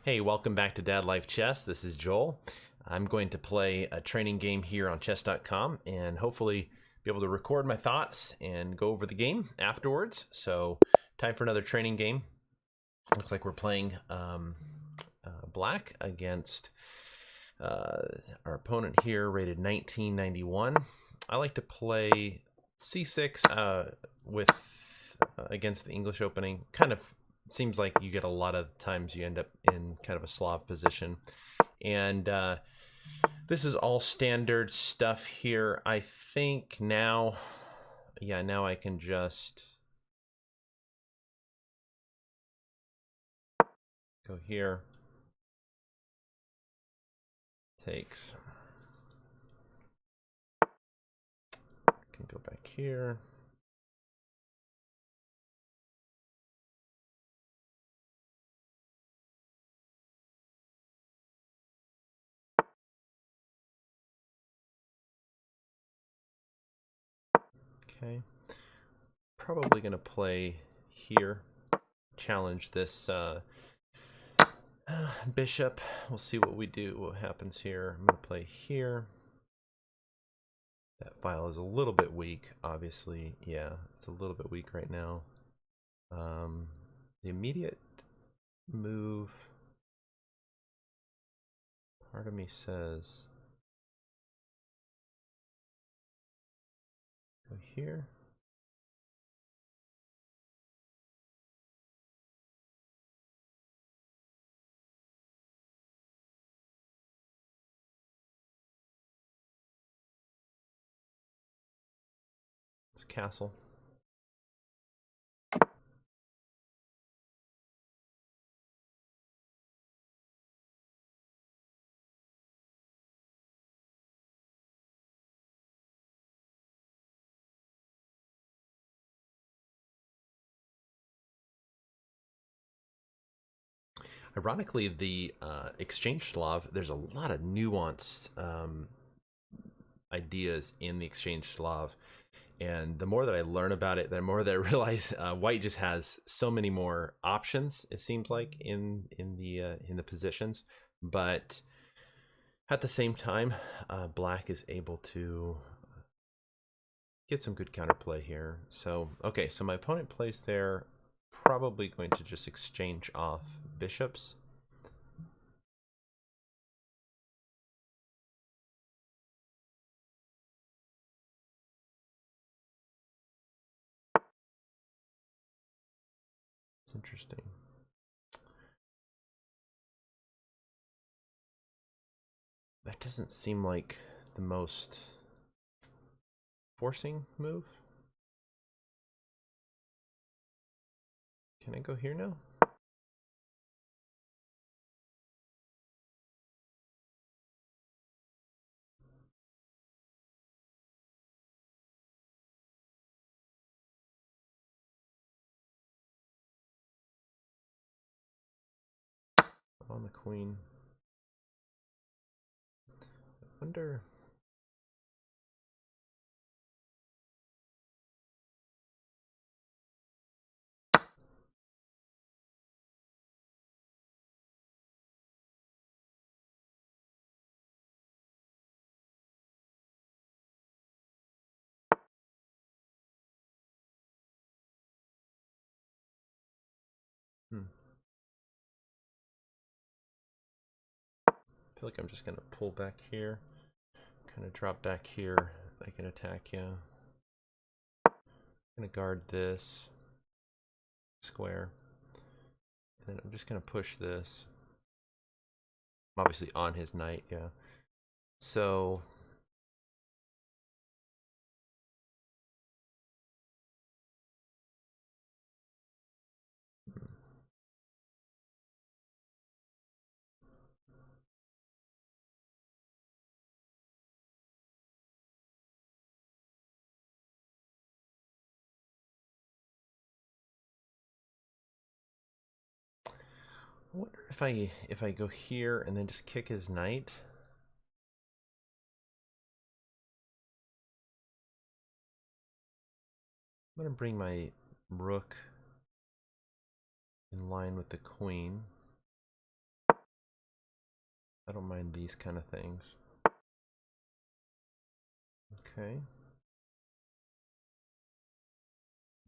Hey, welcome back to Dad Life Chess. This is Joel. I'm going to play a training game here on chess.com and hopefully be able to record my thoughts and go over the game afterwards. So, time for another training game. Looks like we're playing black against our opponent here, rated 1991. I like to play c6 with against the English opening. Kind of seems like you get a lot of times you end up in kind of a Slav position. And this is all standard stuff here. I think now, now I can just go here. Takes. Can go back here. Okay. Probably going to play here. Challenge this bishop. We'll see what we do, what happens here. I'm going to play here. That file is a little bit weak, obviously. Yeah, it's a little bit weak right now. The immediate move, part of me says go here. It's castle. Ironically, the Exchange Slav, there's a lot of nuanced ideas in the Exchange Slav. And the more that I learn about it, the more that I realize white just has so many more options. It seems like in the positions, but at the same time, black is able to get some good counterplay here. So okay, so my opponent plays there. Probably going to just exchange off bishops. It's interesting. That doesn't seem like the most forcing move. Can I go here now? On the queen. I wonder. I feel like I'm just gonna pull back here, kind of drop back here. I can attack you. I'm gonna guard this square, and then I'm just gonna push this. I'm obviously on his knight, yeah. So I wonder if I go here and then just kick his knight. I'm gonna bring my rook in line with the queen. I don't mind these kind of things. Okay.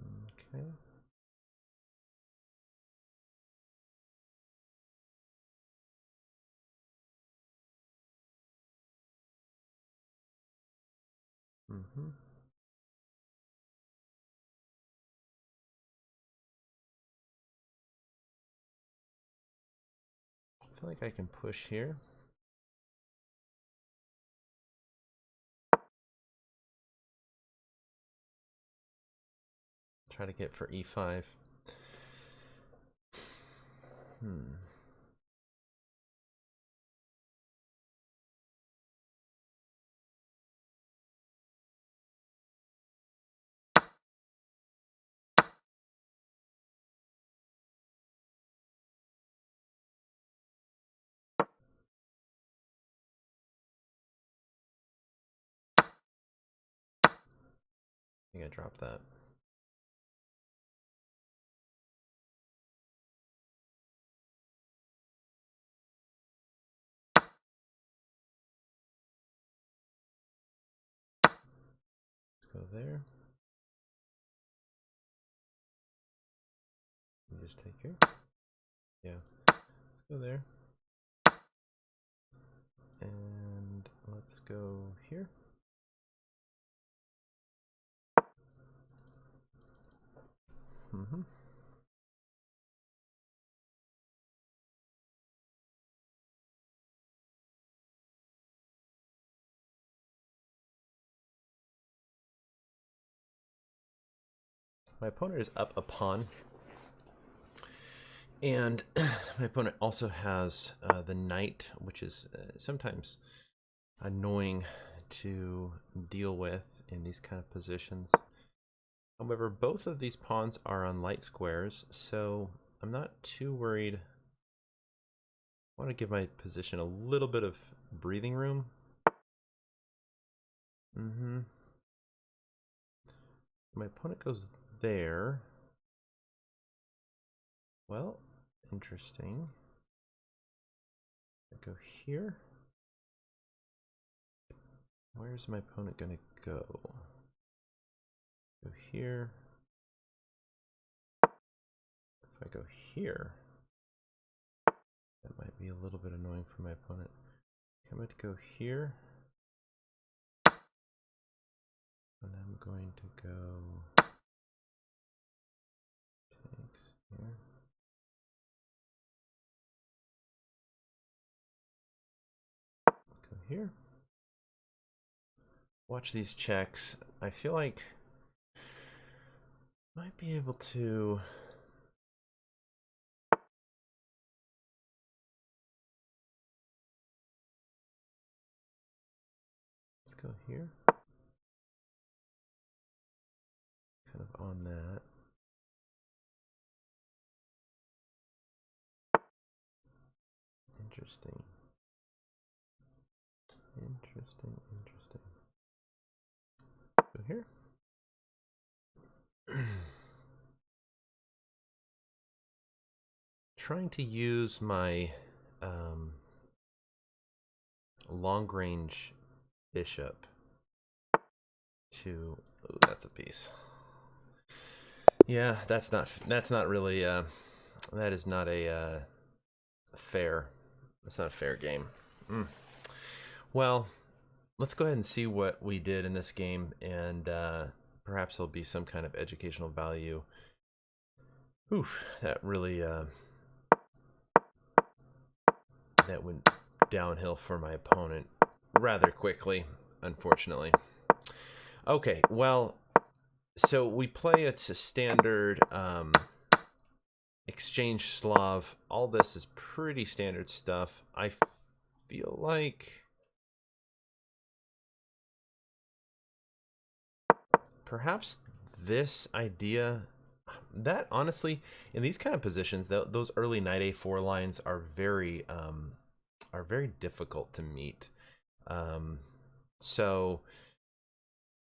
Okay. Mm-hmm. I feel like I can push here. Try to get for e5. I think I dropped that. Let's go there. You just take here. Yeah. Let's go there. And let's go here. Mm-hmm. My opponent is up a pawn. And my opponent also has the knight, which is sometimes annoying to deal with in these kind of positions. However, both of these pawns are on light squares, so I'm not too worried. I want to give my position a little bit of breathing room. My opponent goes there. Well, interesting. I go here. Where's my opponent going to go? Go here. If I go here, that might be a little bit annoying for my opponent. I'm going to go here. And I'm going to go takes here. Go here. Watch these checks. I feel like I might be able to let's go here. Kind of on that. Interesting. Interesting. Go here. Trying to use my long range bishop to. Ooh, that's a piece. Yeah, that's not really that is not a fair. That's not a fair game. Well, let's go ahead and see what we did in this game, and perhaps there'll be some kind of educational value. Oof, that really that went downhill for my opponent rather quickly, unfortunately. Okay, well, so we play a standard Exchange Slav. All this is pretty standard stuff. I feel like perhaps this idea, that honestly, in these kind of positions, those early knight a4 lines are very difficult to meet. So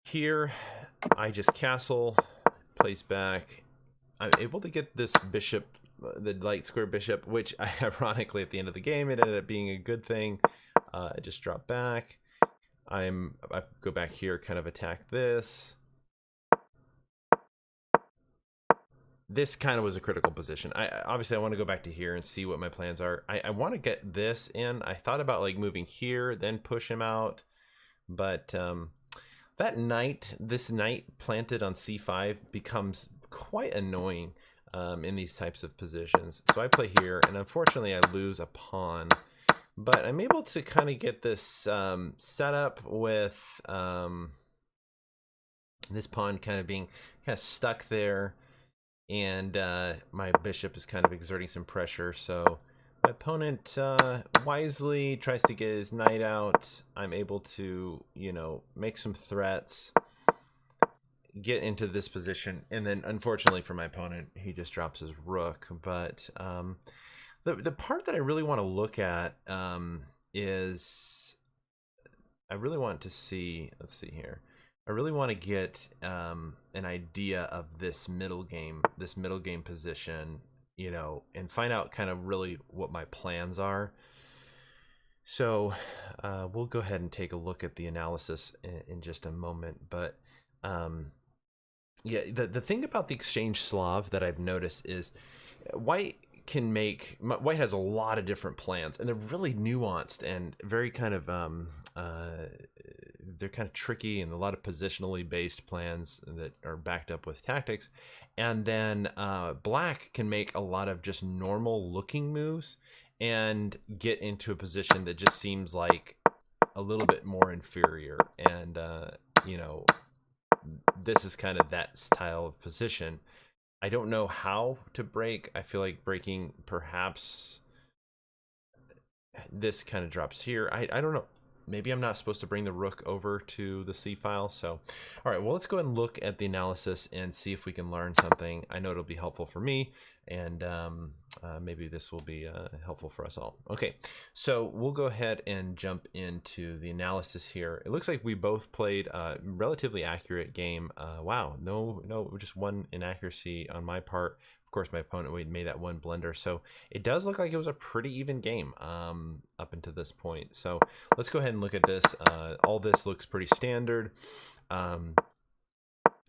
here, I just castle, place back. I'm able to get this bishop the light square bishop, which ironically at the end of the game it ended up being a good thing. I just drop back. I go back here, kind of attack this. This kind of was a critical position. Obviously I want to go back to here and see what my plans are. I want to get this in. I thought about like moving here, then push him out, but this knight planted on c5 becomes quite annoying in these types of positions. So I play here, and unfortunately I lose a pawn, but I'm able to kind of get this set up with this pawn kind of being stuck there, and my bishop is kind of exerting some pressure. So my opponent wisely tries to get his knight out. I'm able to, make some threats, get into this position, and then unfortunately for my opponent, he just drops his rook. But the part that I really want to look at is I really want to see, let's see here. I really want to get an idea of this middle game position, and find out kind of really what my plans are. So we'll go ahead and take a look at the analysis in just a moment. But yeah, the thing about the Exchange Slav that I've noticed is White has a lot of different plans, and they're really nuanced and very kind of they're kind of tricky, and a lot of positionally based plans that are backed up with tactics. And then Black can make a lot of just normal looking moves and get into a position that just seems like a little bit more inferior. And this is kind of that style of position. I don't know how to break. I feel like breaking, perhaps this kind of drops here. I don't know. Maybe I'm not supposed to bring the rook over to the c file. So, all right, well, let's go ahead and look at the analysis and see if we can learn something. I know it'll be helpful for me, and maybe this will be helpful for us all. Okay, so we'll go ahead and jump into the analysis here. It looks like we both played a relatively accurate game. Wow, no, just one inaccuracy on my part. Of course, my opponent made that one blunder. So it does look like it was a pretty even game up until this point. So let's go ahead and look at this. All this looks pretty standard. E3,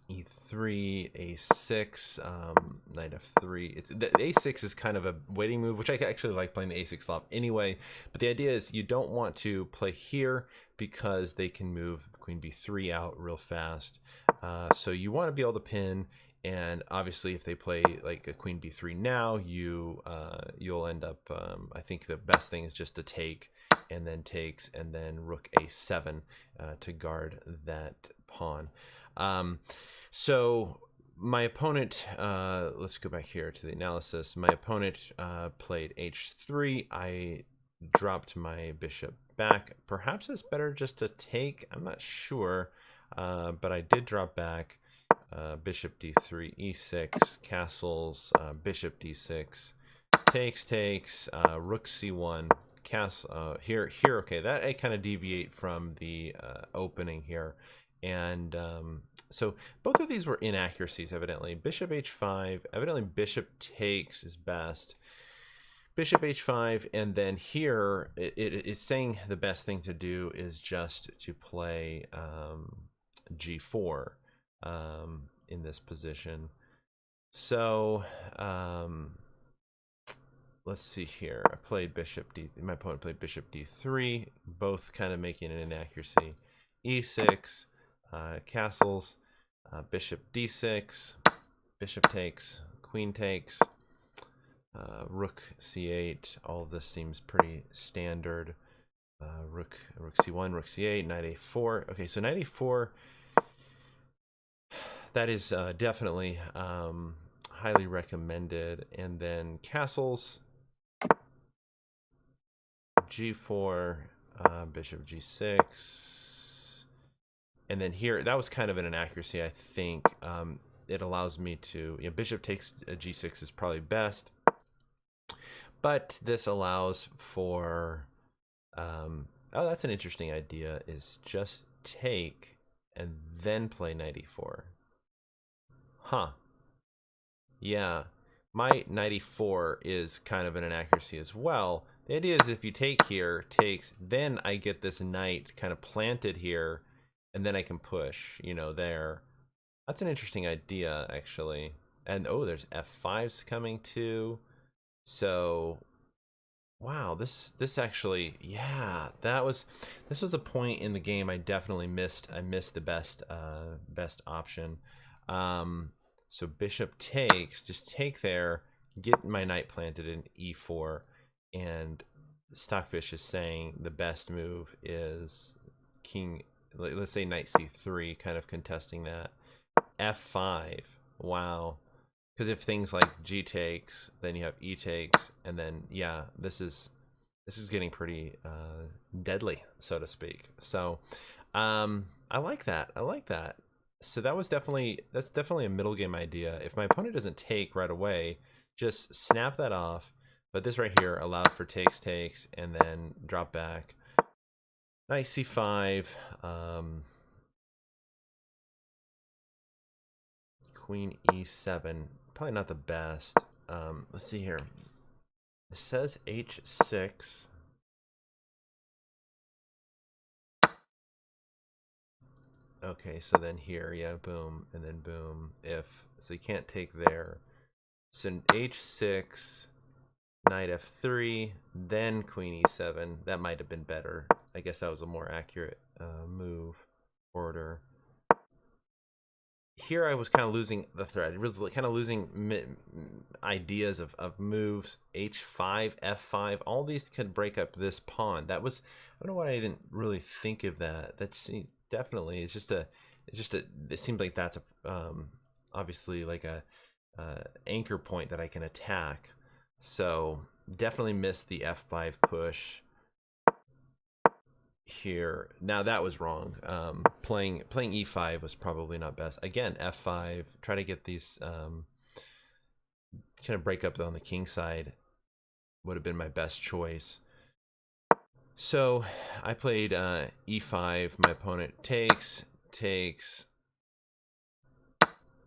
A6, knight F3. The A6 is kind of a waiting move, which I actually like playing the A6 flop anyway. But the idea is you don't want to play here because they can move queen B3 out real fast. So you want to be able to pin. And obviously, if they play like a queen b3 now, you'll end up. I think the best thing is just to take, and then takes, and then rook a7 to guard that pawn. So my opponent. Let's go back here to the analysis. My opponent played h3. I dropped my bishop back. Perhaps it's better just to take. I'm not sure, but I did drop back. Bishop d3, e6, castles, bishop d6, takes, rook c1, castle. Here. Okay, that I kind of deviate from the opening here, and so both of these were inaccuracies. Evidently, bishop h5. Evidently, bishop takes is best. Bishop h5, and then here it is saying the best thing to do is just to play g4. In this position. So let's see here. I played bishop d. My opponent played bishop d3, both kind of making an inaccuracy. e6, castles, bishop d6, bishop takes, queen takes, rook c8. All of this seems pretty standard. Rook c1, rook c8, knight a4. Okay, so knight a4. That is definitely highly recommended. And then castles, g4, bishop g6. And then here, that was kind of an inaccuracy, I think. It allows me to, bishop takes g6 is probably best. But this allows for, oh, that's an interesting idea, is just take and then play knight e4. Huh. Yeah. my knight e4 is kind of an inaccuracy as well. The idea is if you take here, takes, then I get this knight kind of planted here, and then I can push, you know, there. That's an interesting idea, actually. And oh, there's f5s coming too. So, wow, this actually, yeah, this was a point in the game I definitely missed. I missed the best option. So bishop takes, just take there, get my knight planted in e4, and Stockfish is saying the best move is king. Let's say knight c3, kind of contesting that. f5. Wow. Because if things like g takes, then you have e takes, and then yeah, this is getting pretty deadly, so to speak. So I like that. I like that. So that's definitely a middle game idea. If my opponent doesn't take right away, just snap that off. But this right here allowed for takes, and then drop back. Knight c5. Queen e7. Probably not the best. Let's see here. It says h6. Okay, so then here, yeah, boom, and then boom. So you can't take there. So h6, knight f3, then queen e7. That might have been better. I guess that was a more accurate move order. Here I was kind of losing the thread. It was kind of losing ideas of moves. h5, f5, all these could break up this pawn. That was, I don't know why I didn't really think of that. That's definitely, it seems like that's obviously like a anchor point that I can attack. So definitely missed the f5 push here. Now that was wrong. Playing e5 was probably not best. Again, f5, try to get these kind of break up on the king side would have been my best choice. So I played e5. My opponent takes.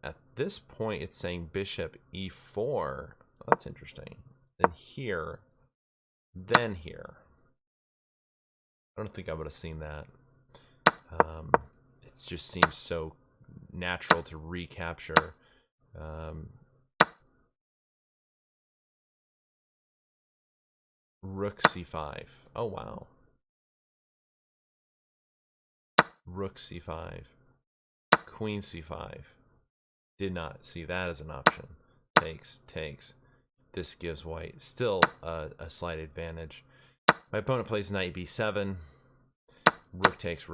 At this point, it's saying bishop e4. Oh, that's interesting. Then here, then here. I don't think I would have seen that. It just seems so natural to recapture. Rook c5. Oh, wow. Rook c5. Queen c5. Did not see that as an option. Takes. This gives white still a slight advantage. My opponent plays knight b7. Rook takes,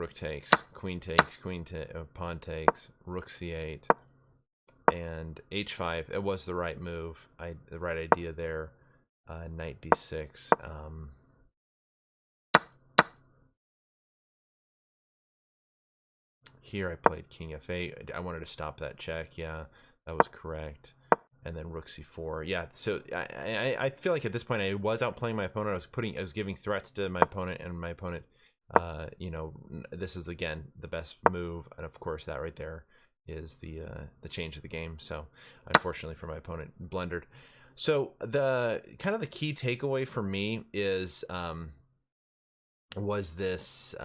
queen takes, pawn takes, rook c8, and h5. It was the right move. The right idea there. Knight d6. Here I played king f8. I wanted to stop that check. Yeah, that was correct. And then rook c4. Yeah, so I feel like at this point I was outplaying my opponent. I was giving threats to my opponent, and my opponent, you know, this is again the best move, and of course that right there is the change of the game. So unfortunately for my opponent, blundered. So the kind of the key takeaway for me is was this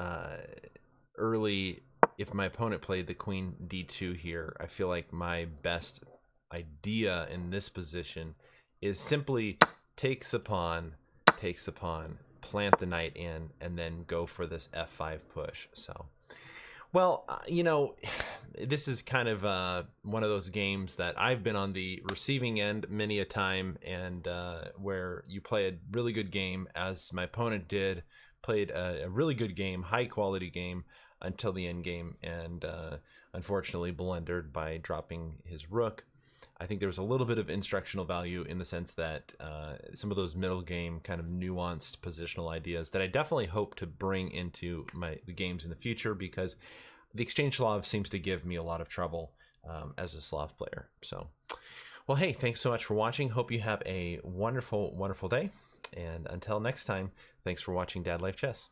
early. If my opponent played the queen d2 here, I feel like my best idea in this position is simply takes the pawn, plant the knight in, and then go for this f5 push. So, well, you know, this is kind of one of those games that I've been on the receiving end many a time, and where you play a really good game, as my opponent did, played a really good game, high quality game, until the end game, and unfortunately blundered by dropping his rook. I think there was a little bit of instructional value in the sense that some of those middle game kind of nuanced positional ideas that I definitely hope to bring into the games in the future, because the Exchange Slav seems to give me a lot of trouble as a Slav player. So, well, hey, thanks so much for watching. Hope you have a wonderful, wonderful day. And until next time, thanks for watching Dad Life Chess.